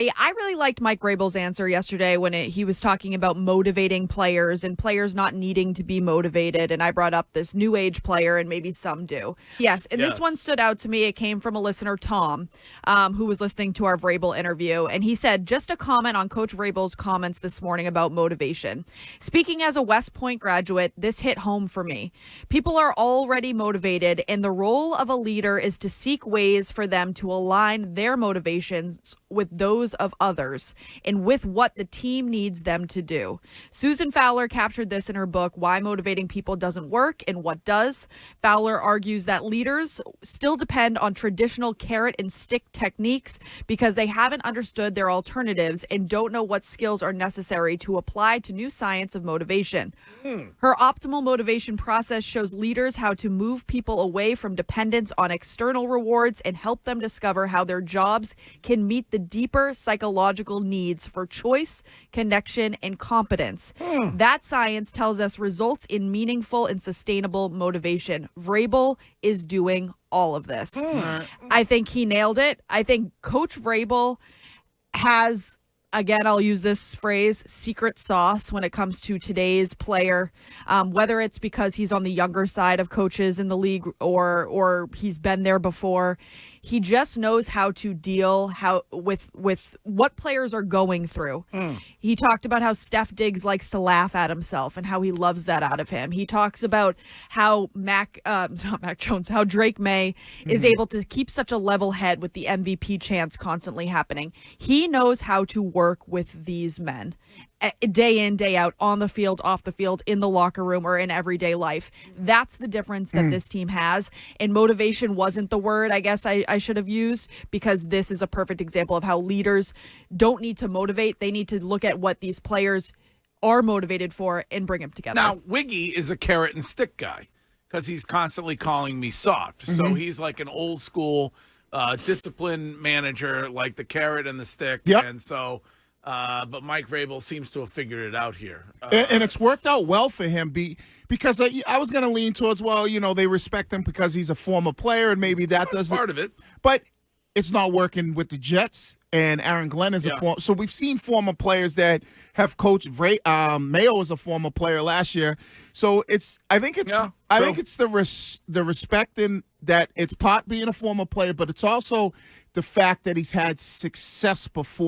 I really liked Mike Vrabel's answer yesterday when he was talking about motivating players and players not needing to be motivated. And I brought up this new age player, and maybe some do. Yes, and this one stood out to me. It came from a listener, Tom, who was listening to our Vrabel interview. And he said, just a comment on Coach Vrabel's comments this morning about motivation. Speaking as a West Point graduate, this hit home for me. People are already motivated, and the role of a leader is to seek ways for them to align their motivations with those of others and with what the team needs them to do. Susan Fowler captured this in her book, Why Motivating People Doesn't Work and What Does. Fowler argues that leaders still depend on traditional carrot and stick techniques because they haven't understood their alternatives and don't know what skills are necessary to apply to new science of motivation. Her optimal motivation process shows leaders how to move people away from dependence on external rewards and help them discover how their jobs can meet the deeper psychological needs for choice, connection, and competence. That science tells us results in meaningful and sustainable motivation. Vrabel is doing all of this. I think he nailed it. I think Coach Vrabel has, again, I'll use this phrase, secret sauce when it comes to today's player, whether it's because he's on the younger side of coaches in the league or he's been there before. He just knows how to deal with what players are going through. He talked about how Steph Diggs likes to laugh at himself and how he loves that out of him. He talks about how how Drake May is able to keep such a level head with the MVP chants constantly happening. He knows how to work with these men day in, day out, on the field, off the field, in the locker room, or in everyday life. That's the difference that this team has. And motivation wasn't the word I guess I should have used, because this is a perfect example of how leaders don't need to motivate. They need to look at what these players are motivated for and bring them together. Now, Wiggy is a carrot and stick guy because he's constantly calling me soft. So he's like an old school discipline manager, like the carrot and the stick. Yep. And so... but Mike Vrabel seems to have figured it out here. And it's worked out well for him because I was going to lean towards, they respect him because he's a former player, and maybe that doesn't. Part of it. But it's not working with the Jets, and Aaron Glenn is a former. So we've seen former players that have coached. Mayo was a former player last year. So I think it's the respect in that it's part being a former player, but it's also the fact that he's had success before